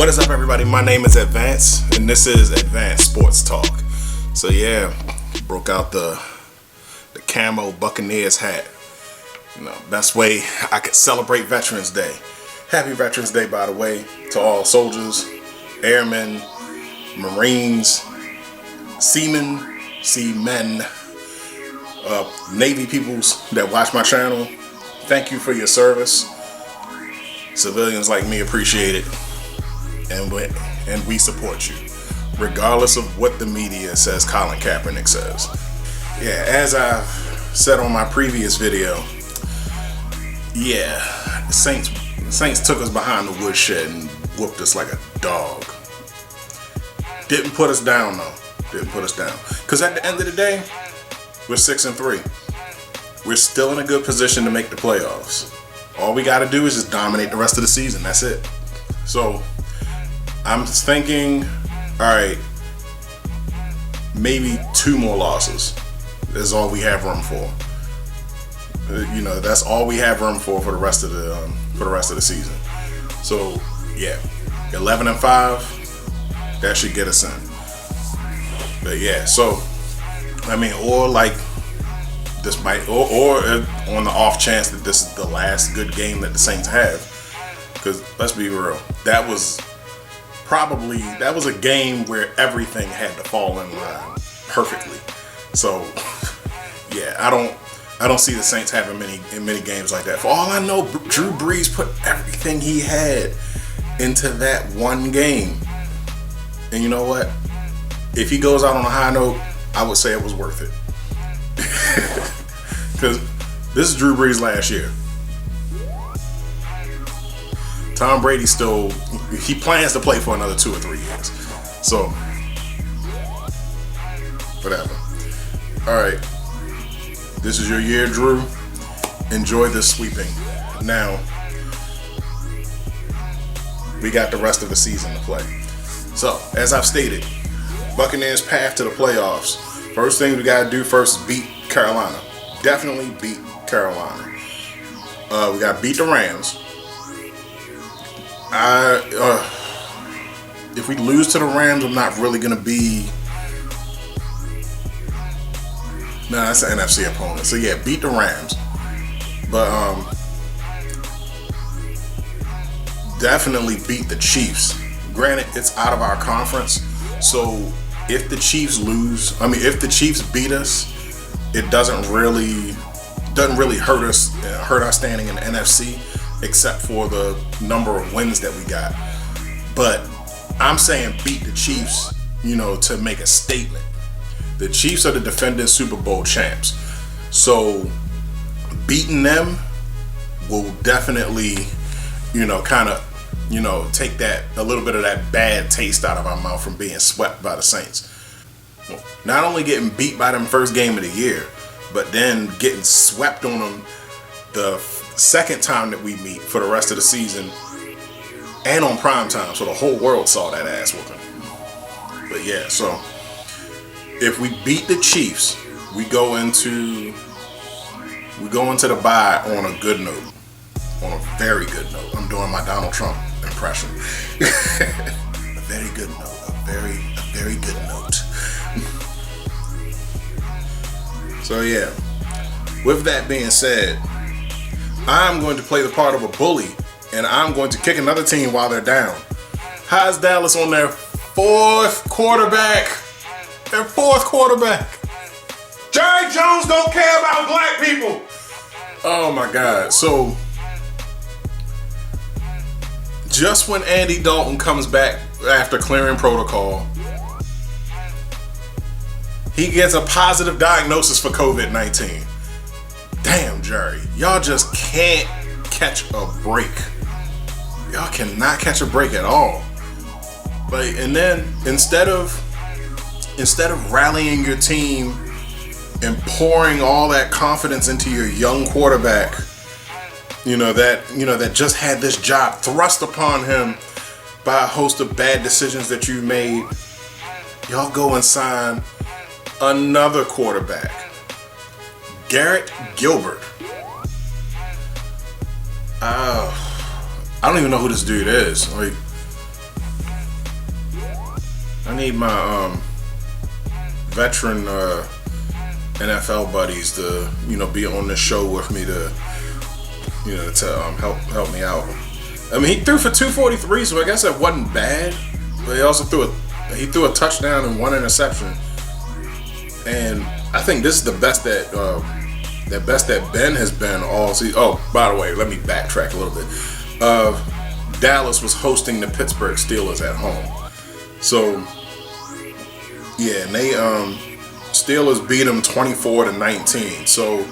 What is up, everybody? My name is Advance, and this is Advance Sports Talk. So yeah, broke out the camo Buccaneers hat. You know, best way I could celebrate Veterans Day. Happy Veterans Day, by the way, to all soldiers, airmen, Marines, seamen, Navy peoples that watch my channel. Thank you for your service. Civilians like me appreciate it, and we support you, regardless of what the media says Colin Kaepernick says. Yeah, as I've said on my previous video, yeah, the Saints took us behind the woodshed and whooped us like a dog. Didn't put us down though. Didn't put us down. Because at the end of the day, we're 6-3. We're still in a good position to make the playoffs. All we got to do is just dominate the rest of the season. That's it. So I'm thinking, all right, maybe 2 more losses is all we have room for. You know, that's all we have room for the rest of the season. So yeah, 11-5, that should get us in. But yeah, so I mean, or like this might, or on the off chance that this is the last good game that the Saints have. Because let's be real, that was a game where everything had to fall in line perfectly. So yeah, I don't see the Saints having many games like that. For all I know, Drew Brees put everything he had into that one game. And you know what? If he goes out on a high note, I would say it was worth it. Because this is Drew Brees last year. Tom Brady he plans to play for another 2 or 3 years. So, whatever. Alright. This is your year, Drew. Enjoy this sweeping. Now, we got the rest of the season to play. So, as I've stated, Buccaneers path to the playoffs. First thing we gotta do first is beat Carolina. Definitely beat Carolina. We gotta beat the Rams. If we lose to the Rams, I'm not really gonna be. Nah, that's an NFC opponent. So yeah, beat the Rams. But definitely beat the Chiefs. Granted, it's out of our conference, so if the Chiefs if the Chiefs beat us, it doesn't really hurt our standing in the NFC, except for the number of wins that we got. But I'm saying beat the Chiefs, to make a statement. The Chiefs are the defending Super Bowl champs, so beating them will definitely, take a little bit of that bad taste out of our mouth from being swept by the Saints. Not only getting beat by them first game of the year, but then getting swept on them the second time that we meet for the rest of the season, and on prime time, so the whole world saw that ass whooping. But yeah, so if we beat the Chiefs, we go into the bye on a good note, on a very good note. I'm doing my Donald Trump impression. A very good note, a very good note. So yeah, with that being said, I'm going to play the part of a bully, and I'm going to kick another team while they're down. How's Dallas on their fourth quarterback? Their fourth quarterback. Jerry Jones don't care about black people. Oh my God. So, just when Andy Dalton comes back after clearing protocol, he gets a positive diagnosis for COVID-19. Damn, Jerry. Y'all just can't catch a break. Y'all cannot catch a break at all. And then instead of rallying your team and pouring all that confidence into your young quarterback, that just had this job thrust upon him by a host of bad decisions that you made, y'all go and sign another quarterback, Garrett Gilbert. I don't even know who this dude is. Like, need my veteran NFL buddies to be on this show with me to help me out. I mean, he threw for 243, so I guess that wasn't bad. But he also threw a touchdown and 1 interception. And I think this is the best that Ben has been all season. Oh, by the way, let me backtrack a little bit. Dallas was hosting the Pittsburgh Steelers at home. So yeah, and they Steelers beat them 24-19. So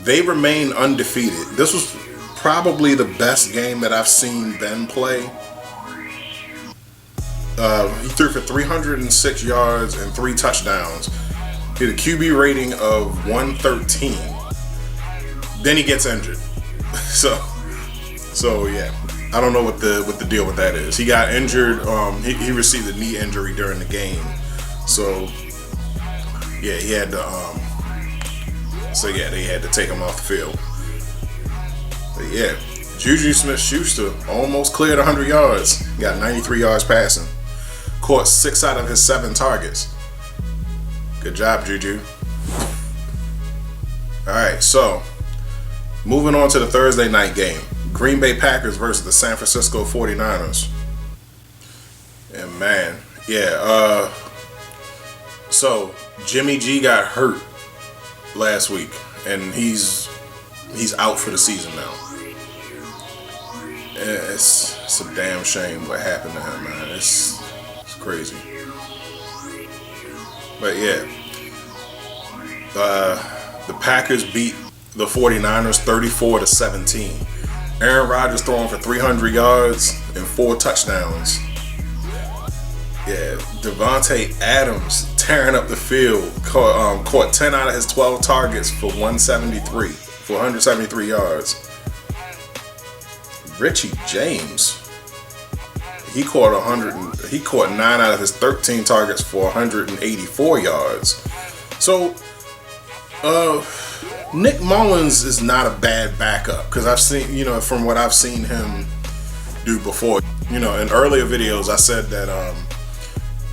they remain undefeated. This was probably the best game that I've seen Ben play. He threw for 306 yards and 3 touchdowns. He had a QB rating of 113. Then he gets injured. So yeah, I don't know what the deal with that is. He got injured. He received a knee injury during the game. So yeah, he had to. They had to take him off the field. But yeah, Juju Smith-Schuster almost cleared 100 yards. Got 93 yards passing. Caught 6 out of his 7 targets. Good job, Juju. Alright, so moving on to the Thursday night game. Green Bay Packers versus the San Francisco 49ers. And man, yeah, so Jimmy G got hurt last week, and he's out for the season now. It's a damn shame what happened to him, man. It's crazy. But yeah, the Packers beat the 49ers 34-17. Aaron Rodgers throwing for 300 yards and 4 touchdowns. Yeah, Devontae Adams tearing up the field. Caught 10 out of his 12 targets for 173 yards. Richie James, he caught 9 out of his 13 targets for 184 yards. So, Nick Mullins is not a bad backup, because I've seen, from what I've seen him do before. In earlier videos, I said that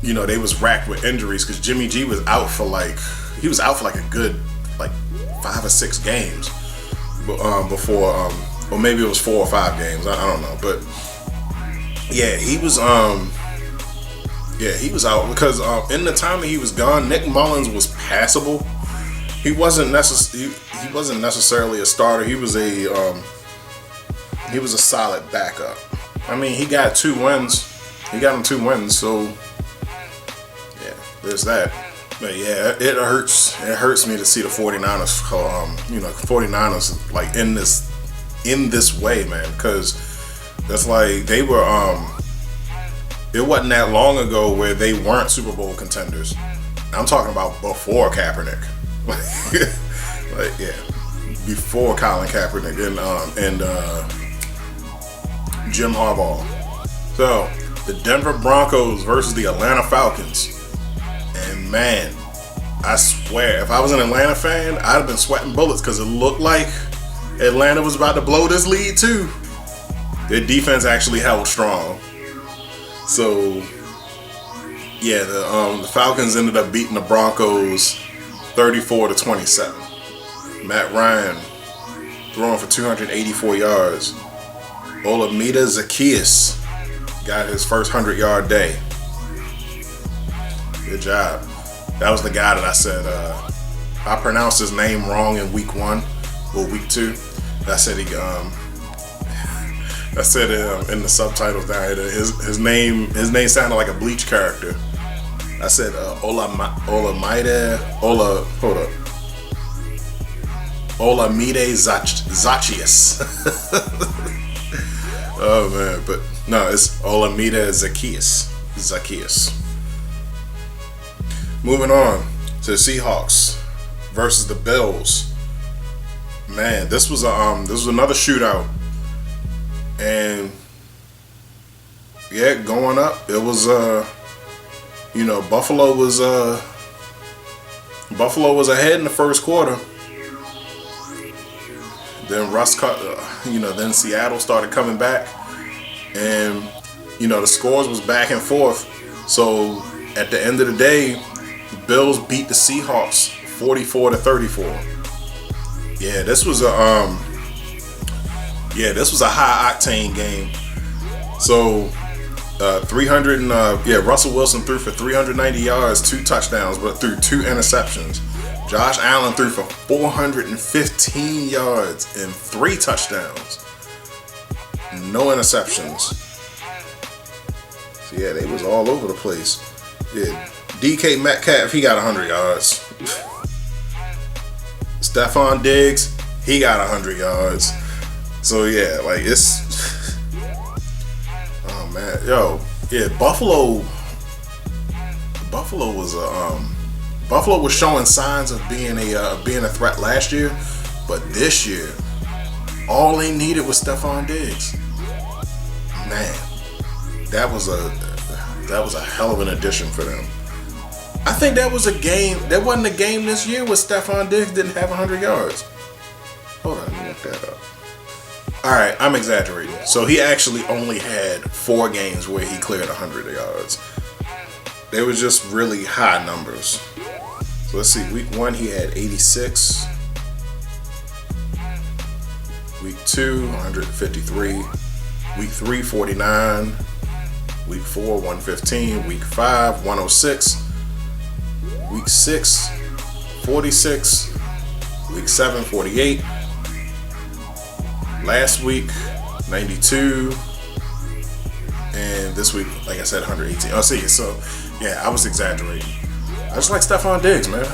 they was racked with injuries because Jimmy G was out for like a good 5 or 6 games before, or maybe it was 4 or 5 games. I don't know, but yeah, he was out because in the time that he was gone, Nick Mullins was passable. He wasn't necessarily a starter. He was a solid backup. I mean, he got 2 wins. He got him 2 wins, so yeah, there's that. But yeah, it hurts. It hurts me to see the 49ers, 49ers like in this way, man, because that's like they were. It wasn't that long ago where they weren't Super Bowl contenders. I'm talking about before Kaepernick. Before Colin Kaepernick and Jim Harbaugh. So the Denver Broncos versus the Atlanta Falcons. And man, I swear, if I was an Atlanta fan, I'd have been sweating bullets because it looked like Atlanta was about to blow this lead too. Their defense actually held strong. So yeah, the Falcons ended up beating the Broncos 34-27. Matt Ryan throwing for 284 yards. Olamide Zaccheaus got his first 100-yard day. Good job. That was the guy that I said I pronounced his name wrong in week 1 or week 2. I said in the subtitles down here, his name sounded like a Bleach character. I said Olamide Zaccheaus. Oh man, but no, it's Olamide Zaccheaus. Moving on to the Seahawks versus the Bills. Man, this was another shootout, and yeah, going up, it was Buffalo was ahead in the first quarter. Then then Seattle started coming back, and the scores was back and forth. So at the end of the day, the Bills beat the Seahawks 44-34. Yeah, this was a high octane game. So 300 and Russell Wilson threw for 390 yards, 2 touchdowns, but threw 2 interceptions. Josh Allen threw for 415 yards and 3 touchdowns. No interceptions. So yeah, they was all over the place. Yeah, DK Metcalf, he got 100 yards. Stephon Diggs, he got 100 yards. So yeah, like it's oh man, Buffalo was showing signs of being a threat last year, but this year all they needed was Stephon Diggs. Man, that was a hell of an addition for them. I think that was a game. There wasn't a game this year where Stephon Diggs didn't have 100 yards. Hold on, let me look that up. Alright, I'm exaggerating. So he actually only had 4 games where he cleared 100 yards. They were just really high numbers. So let's see, week 1 he had 86. Week 2, 153. Week 3, 49. Week 4, 115. Week 5, 106. Week 6, 46. Week 7, 48. Last week, 92. And this week, like I said, 118. Oh, see, so yeah, I was exaggerating. I just like Stephon Diggs, man.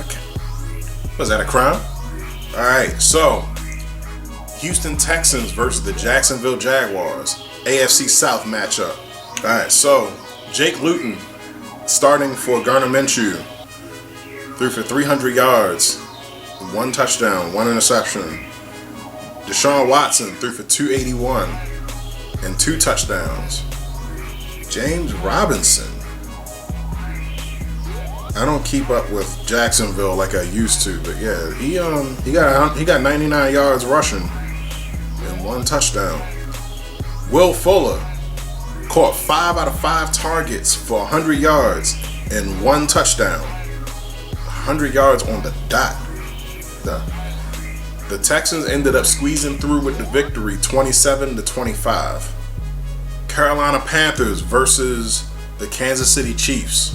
Was that a crime? Alright, so Houston Texans versus the Jacksonville Jaguars. AFC South matchup. Alright, so Jake Luton starting for Gardner Minshew. Threw for 300 yards, 1 touchdown, 1 interception. Deshaun Watson threw for 281 and 2 touchdowns. James Robinson. I don't keep up with Jacksonville like I used to, but yeah, he got 99 yards rushing and 1 touchdown. Will Fuller caught 5 out of 5 targets for 100 yards and 1 touchdown. 100 yards on the dot. The Texans ended up squeezing through with the victory 27-25. Carolina Panthers versus the Kansas City Chiefs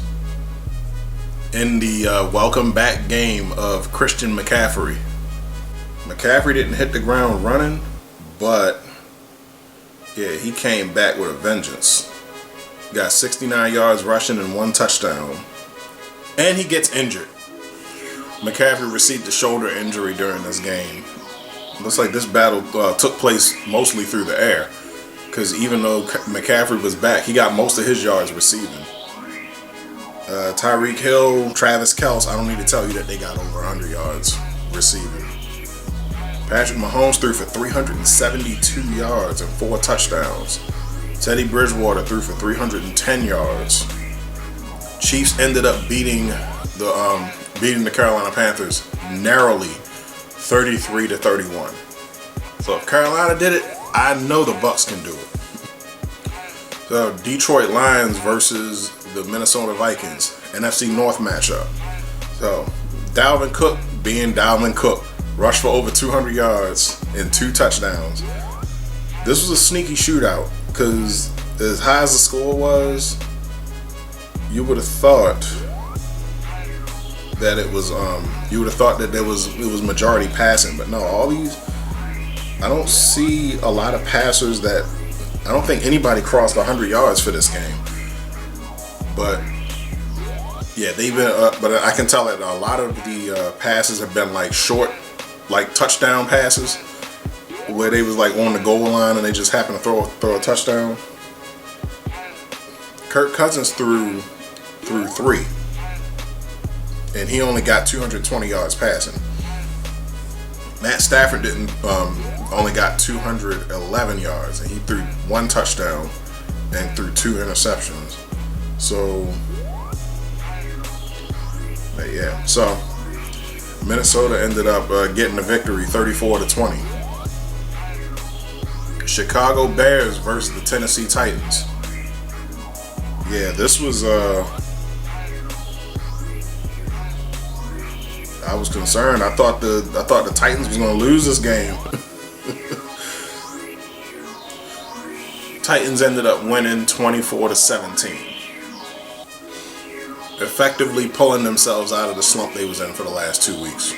in the welcome back game of Christian McCaffrey. McCaffrey didn't hit the ground running, but yeah, he came back with a vengeance. Got 69 yards rushing and 1 touchdown. And he gets injured. McCaffrey received a shoulder injury during this game. Looks like this battle took place mostly through the air, because even though McCaffrey was back, he got most of his yards receiving. Tyreek Hill, Travis Kelce, I don't need to tell you that they got over 100 yards receiving. Patrick Mahomes threw for 372 yards and 4 touchdowns. Teddy Bridgewater threw for 310 yards. Chiefs ended up beating the Carolina Panthers narrowly, 33-31. So if Carolina did it, I know the Bucs can do it. So Detroit Lions versus the Minnesota Vikings, NFC North matchup. So Dalvin Cook being Dalvin Cook, rushed for over 200 yards and 2 touchdowns. This was a sneaky shootout, because as high as the score was, you would have thought that it was it was majority passing, but no, I don't see a lot of passers I don't think anybody crossed 100 yards for this game. But yeah, they've been but I can tell that a lot of the passes have been like short, like touchdown passes, where they was like on the goal line and they just happened to throw a touchdown. Kirk Cousins threw 3, and he only got 220 yards passing. Matt Stafford only got 211 yards, and he threw 1 touchdown and threw 2 interceptions. So, yeah. So Minnesota ended up getting the victory, 34-20. Chicago Bears versus the Tennessee Titans. Yeah, this was I was concerned. I thought the Titans was going to lose this game. Titans ended up winning 24-17, effectively pulling themselves out of the slump they was in for the last 2 weeks.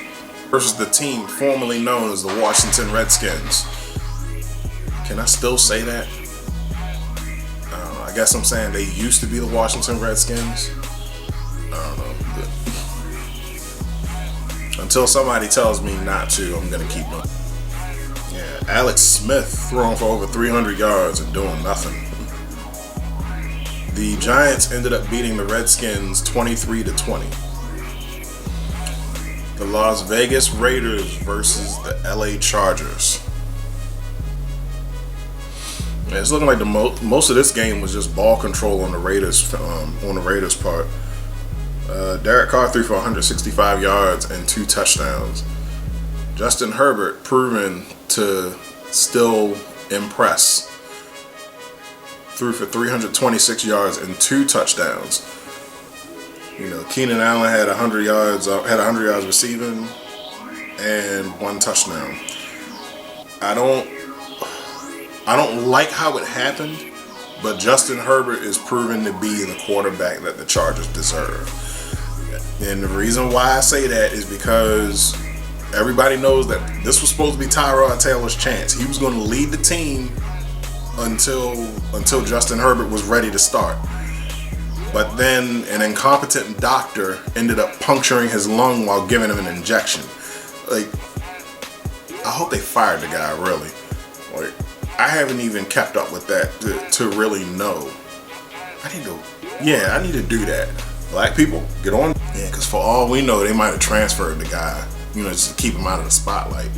Versus the team formerly known as the Washington Redskins. Can I still say that? I guess I'm saying they used to be the Washington Redskins. I don't know. Until somebody tells me not to, I'm going to keep them. Yeah, Alex Smith throwing for over 300 yards and doing nothing. The Giants ended up beating the Redskins 23-20. The Las Vegas Raiders versus the LA Chargers. Yeah, it's looking like most of this game was just ball control on the Raiders part. Derek Carr threw for 165 yards and 2 touchdowns. Justin Herbert proven to still impress. Threw for 326 yards and 2 touchdowns. You know, Keenan Allen had 100 yards receiving and 1 touchdown. I don't like how it happened, but Justin Herbert is proven to be the quarterback that the Chargers deserve. And the reason why I say that is because everybody knows that this was supposed to be Tyrod Taylor's chance. He was going to lead the team until Justin Herbert was ready to start. But then an incompetent doctor ended up puncturing his lung while giving him an injection. Like, I hope they fired the guy, really. Like, I haven't even kept up with that to really know. I need to do that. Black people, get on. Yeah, because for all we know, they might have transferred the guy, you know, just to keep him out of the spotlight.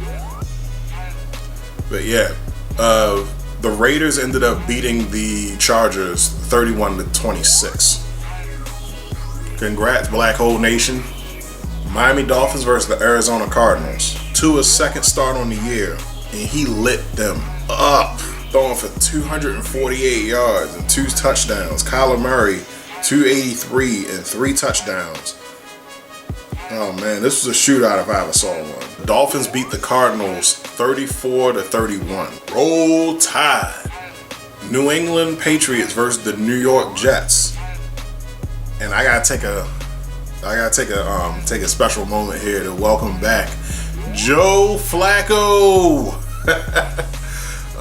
But yeah, the Raiders ended up beating the Chargers 31-26. Congrats, Black Hole Nation. Miami Dolphins versus the Arizona Cardinals. Tua's second start on the year, and he lit them up, throwing for 248 yards and 2 touchdowns. Kyler Murray, 283 and 3 touchdowns. Oh man, this was a shootout if I ever saw one. The Dolphins beat the Cardinals 34-31. Roll Tide. New England Patriots versus the New York Jets. And I gotta take a special moment here to welcome back Joe Flacco.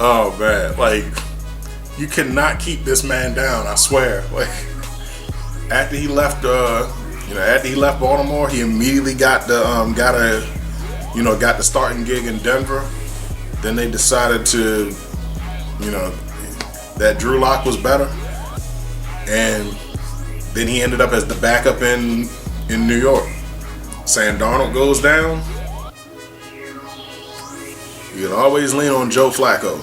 Oh man, like, you cannot keep this man down, I swear. Like, after he left Baltimore, he immediately got the starting gig in Denver. Then they decided to, that Drew Lock was better, and then he ended up as the backup in New York. Sam Darnold goes down. You can always lean on Joe Flacco.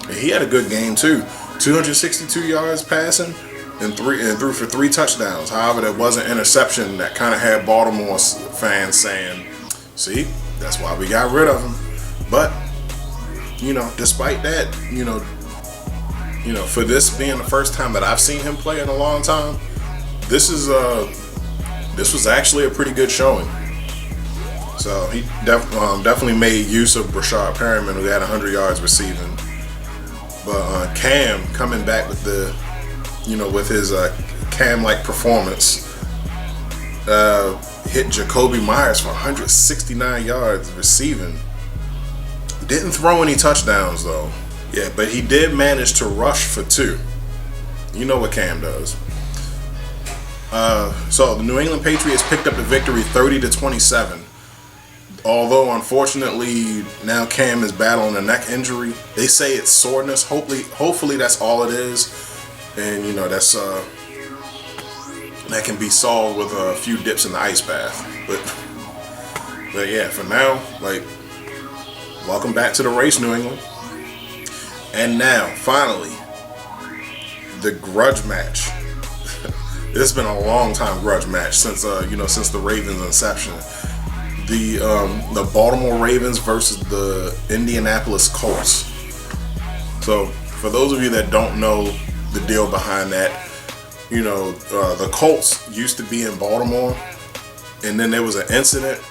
And he had a good game too. 262 yards passing and threw for 3 touchdowns. However, there was an interception that kind of had Baltimore fans saying, "See, that's why we got rid of him." But despite that, for this being the first time that I've seen him play in a long time, this was actually a pretty good showing. So he definitely made use of Brashad Perriman, who had 100 yards receiving. But Cam coming back with with his Cam-like performance, hit Jacoby Myers for 169 yards receiving. Didn't throw any touchdowns though. Yeah, but he did manage to rush for 2. You know what Cam does. So the New England Patriots picked up the victory 30-27. Although unfortunately now Cam is battling a neck injury. They say it's soreness. Hopefully that's all it is, and that can be solved with a few dips in the ice bath. But yeah, for now, welcome back to the race, New England. And now, finally, the grudge match. This has been a long time grudge match since the Ravens' inception. The Baltimore Ravens versus the Indianapolis Colts. So, for those of you that don't know the deal behind that, the Colts used to be in Baltimore, and then there was an incident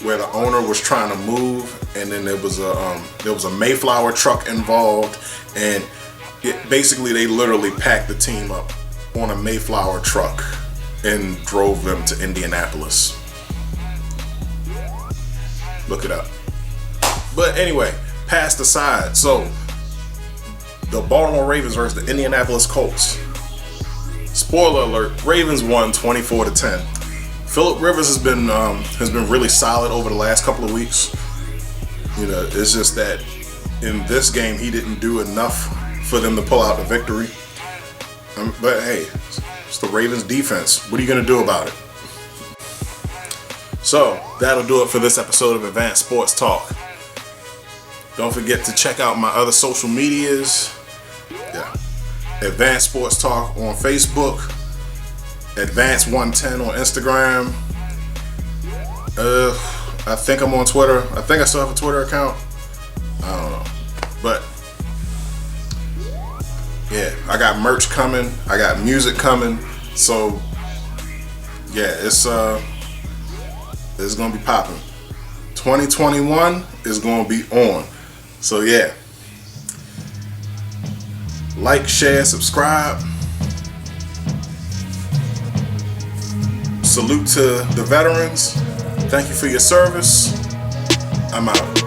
where the owner was trying to move, and then there was a Mayflower truck involved, and basically they literally packed the team up on a Mayflower truck and drove them to Indianapolis. Look it up. But anyway, past aside, so the Baltimore Ravens versus the Indianapolis Colts. Spoiler alert: Ravens won 24-10. Phillip Rivers has been really solid over the last couple of weeks. You know, it's just that in this game he didn't do enough for them to pull out the victory. But hey, it's the Ravens defense. What are you gonna do about it? So that'll do it for this episode of Advanced Sports Talk. Don't forget to check out my other social medias. Yeah, Advanced Sports Talk on Facebook, Advanced 110 on Instagram. I think I'm on Twitter. I think I still have a Twitter account. I don't know, but yeah, I got merch coming. I got music coming. So yeah, it's gonna be popping. 2021 is gonna be on. So yeah, like, share, subscribe. Salute to the veterans. Thank you for your service. I'm out.